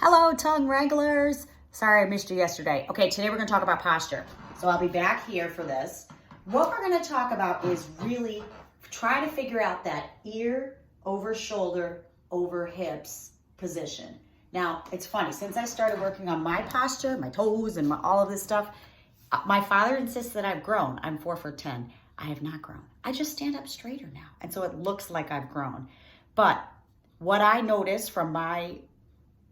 Hello, tongue wranglers. Sorry I missed you yesterday. Okay, today we're going to talk about posture. So I'll be back here for this. What we're going to talk about is really try to figure out that ear over shoulder over hips position. Now, it's funny. Since I started working on my posture, my toes, and all of this stuff, my father insists that I've grown. I'm 4'10". I have not grown. I just stand up straighter now. And so it looks like I've grown. But what I noticed from my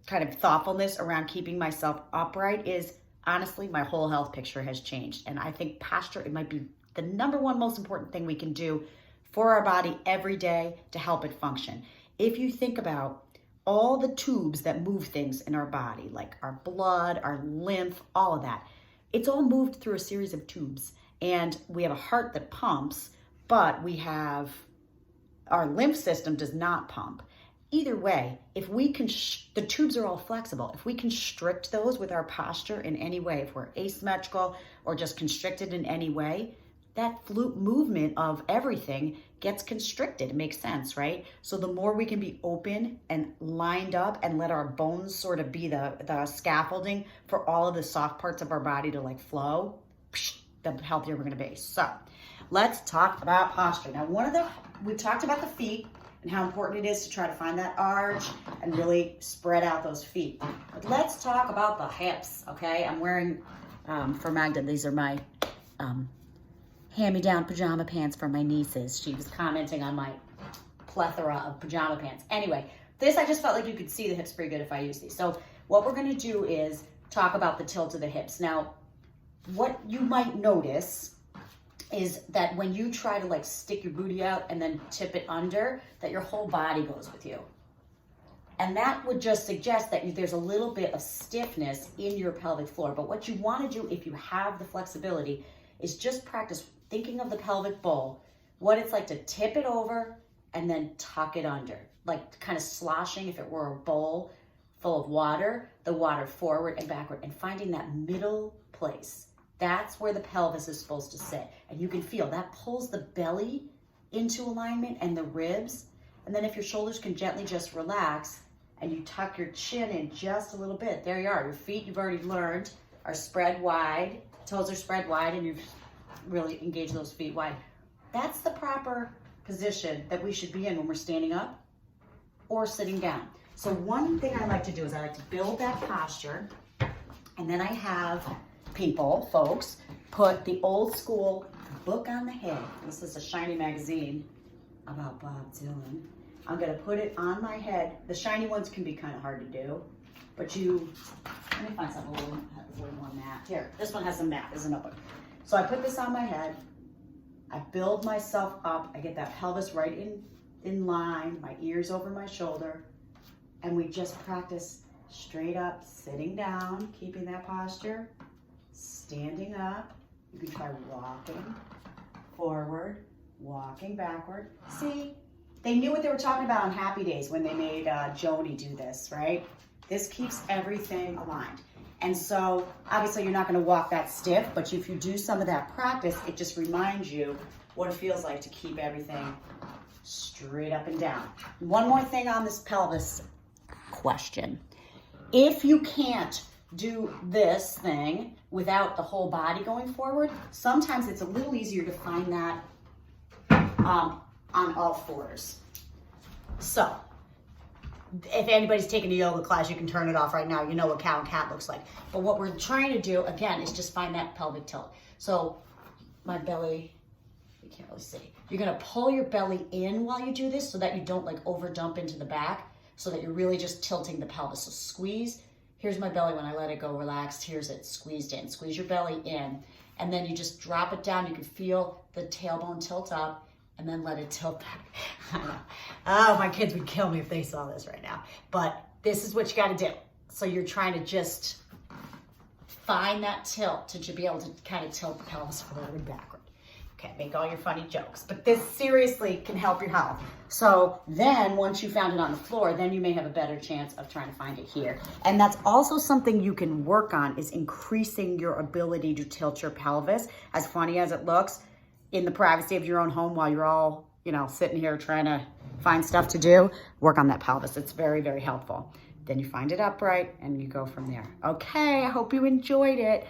kind of thoughtfulness around keeping myself upright is honestly my whole health picture has changed. And I think posture, it might be the number one most important thing we can do for our body every day to help it function. If you think about all the tubes that move things in our body, like our blood, our lymph, all of that, it's all moved through a series of tubes. And we have a heart that pumps, but we have our lymph system does not pump. Either way, if we can, the tubes are all flexible. If we constrict those with our posture in any way, if we're asymmetrical or just constricted in any way, that movement of everything gets constricted. It makes sense, right? So the more we can be open and lined up and let our bones sort of be the scaffolding for all of the soft parts of our body to like flow, the healthier we're gonna be. So let's talk about posture. Now, we talked about the feet and how important it is to try to find that arch and really spread out those feet. But let's talk about the hips, okay? I'm wearing, for Magda, these are my hand-me-down pajama pants for my nieces. She was commenting on my plethora of pajama pants. Anyway, this I just felt like you could see the hips pretty good if I use these. So what we're gonna do is talk about the tilt of the hips. Now, what you might notice is that when you try to like stick your booty out and then tip it under, that your whole body goes with you. And that would just suggest that there's a little bit of stiffness in your pelvic floor. But what you want to do if you have the flexibility is just practice thinking of the pelvic bowl, what it's like to tip it over and then tuck it under, like kind of sloshing if it were a bowl full of water, the water forward and backward, and finding that middle place. That's where the pelvis is supposed to sit. And you can feel that pulls the belly into alignment and the ribs. And then if your shoulders can gently just relax and you tuck your chin in just a little bit, there you are. Your feet, you've already learned, are spread wide. Toes are spread wide and you've really engaged those feet wide. That's the proper position that we should be in when we're standing up or sitting down. So one thing I like to do is I like to build that posture, and then I have folks, put the old school book on the head. This is a shiny magazine about Bob Dylan. I'm gonna put it on my head. The shiny ones can be kind of hard to do, but let me find something a little more matte. Here, this one has some matte, there's a notebook. So I put this on my head, I build myself up, I get that pelvis right in line, my ears over my shoulder, and we just practice straight up, sitting down, keeping that posture, standing up. You can try walking forward, walking backward. See, they knew what they were talking about on Happy Days when they made Joni do this, right? This keeps everything aligned. And so obviously you're not going to walk that stiff, but if you do some of that practice, it just reminds you what it feels like to keep everything straight up and down. One more thing on this pelvis question. If you can't do this thing without the whole body going forward, sometimes it's a little easier to find that on all fours. So if anybody's taking a yoga class, you can turn it off right now. You know what cow and cat looks like. But what we're trying to do, again, is just find that pelvic tilt. So my belly, you can't really see. You're gonna pull your belly in while you do this so that you don't like over dump into the back, so that you're really just tilting the pelvis. So squeeze. Here's my belly when I let it go relaxed. Here's it squeezed in. Squeeze your belly in. And then you just drop it down. You can feel the tailbone tilt up and then let it tilt back. Oh, my kids would kill me if they saw this right now. But this is what you got to do. So you're trying to just find that tilt to be able to kind of tilt the pelvis forward and backward. Okay, make all your funny jokes, but this seriously can help your health. So then once you found it on the floor, then you may have a better chance of trying to find it here. And that's also something you can work on, is increasing your ability to tilt your pelvis, as funny as it looks, in the privacy of your own home while you're all, sitting here trying to find stuff to do. Work on that pelvis. It's very, very helpful. Then you find it upright and you go from there. Okay, I hope you enjoyed it.